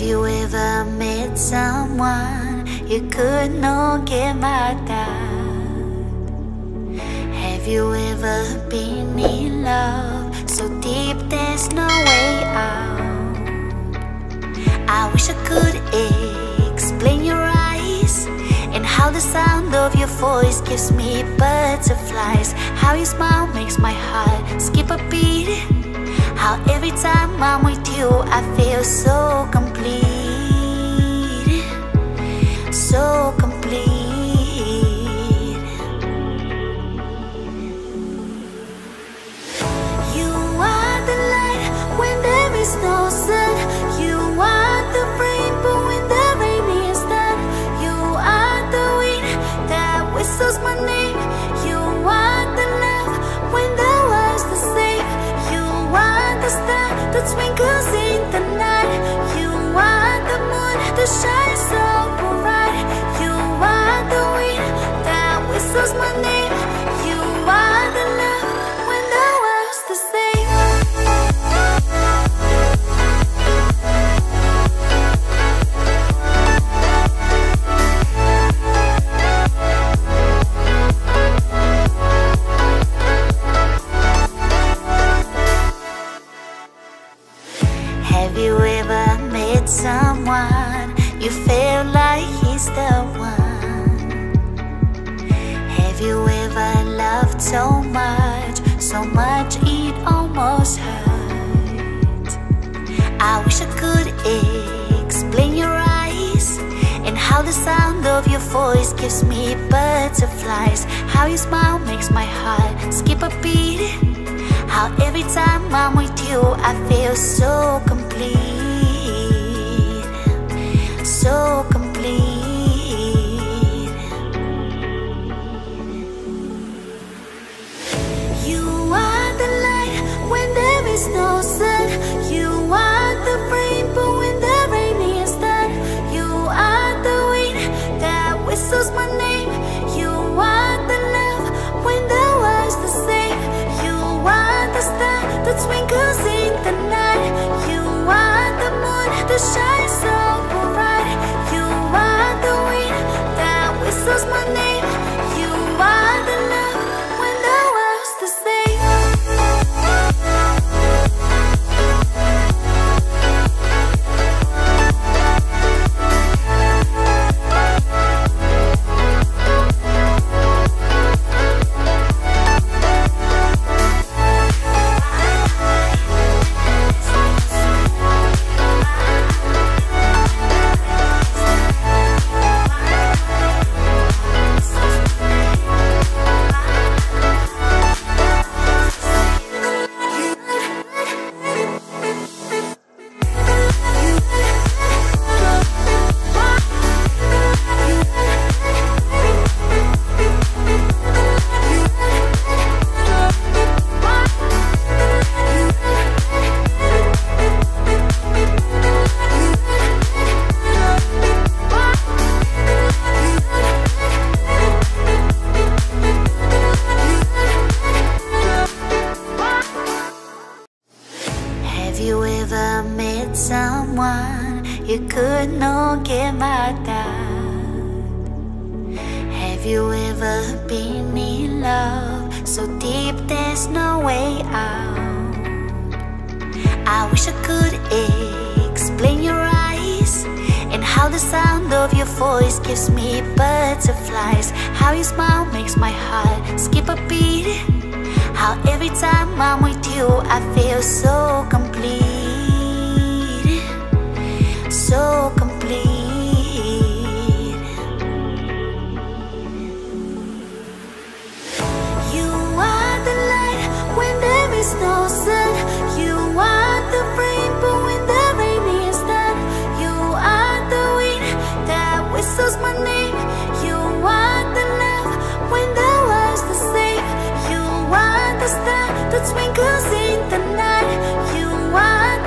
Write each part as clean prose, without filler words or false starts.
you ever met someone you could not get mad at? Have you ever been in love so deep there's no way out? I wish I could explain your eyes and how the sound of your voice gives me butterflies. How your smile makes my heart skip a beat. How every time I'm with you I feel so complete, so complete. You are the light when there is no sun. You are the rainbow when the rain is done. You are the wind that whistles my name. You are the love when the world's the same. You are the star that twinkles in the night. You are the moon that shines so bright. You are the wind that whistles my name. You are the love when the world's the same. Have you ever met someone you felt like he's the one? Have you ever loved so much it almost hurt? I wish I could explain your eyes and how the sound of your voice gives me butterflies. How your smile makes my heart skip a beat. How every time I'm with you I feel so complete, so complete. You are the light when there is no sun. You are the rainbow when the rain is done. You are the wind that whistles my name. You are the love when the world's the same. You are the star that twinkles in the night. You are the moon that shines so bright. You are the wind that whistles my name. You are the love when the world's the same. You could not get mad at. Have you ever been in love so deep there's no way out? I wish I could explain your eyes and how the sound of your voice gives me butterflies. How your smile makes my heart skip a beat. How every time I'm with you I feel so complete, so complete. You are the light when there is no sun. You are the rainbow when the rain is done. You are the wind that whistles my name. You are the love when the world's the same. You are the star that twinkles in the night. You are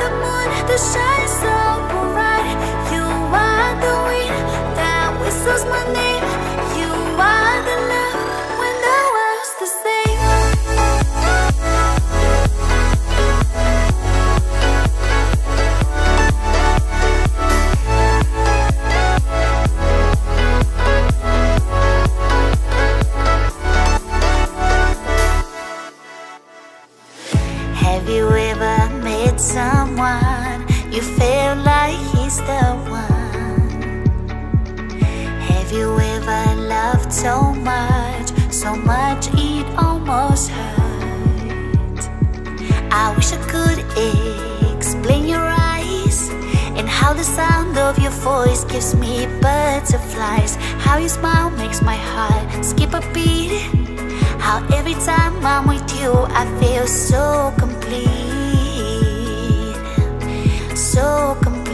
you feel like he's the one. Have you ever loved so much it almost hurt? I wish I could explain your eyes, and how the sound of your voice gives me butterflies. How your smile makes my heart skip a beat. How every time I'm with you I feel so complete, so complete.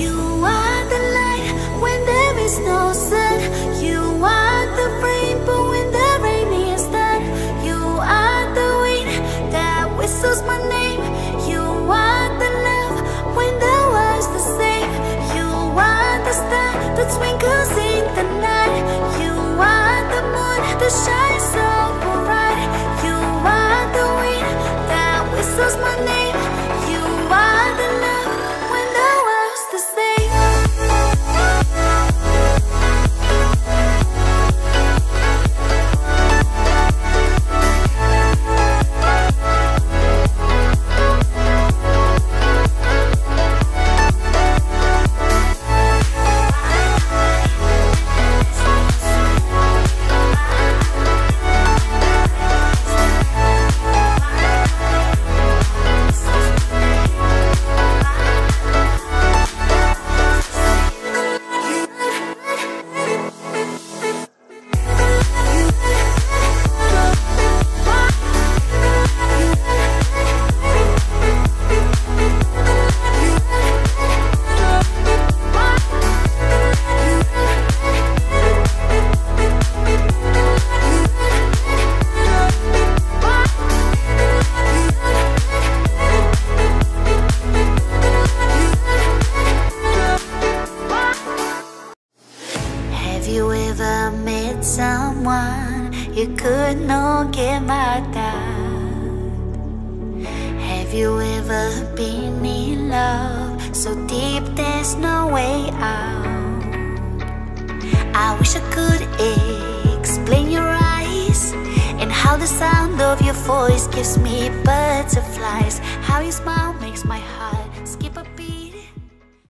You are the light when there is no sun. You are the rainbow when the rain is done. You are the wind that whistles my name. You are the love when the world's the same. You are the star that twinkles in the night. You are the moon that shines so bright. You are the wind that whistles my name. You are the love when the world's the same. Someone you could not get mad at? Have you ever been in love so deep there's no way out? I wish I could explain your eyes, and how the sound of your voice gives me butterflies. How your smile makes my heart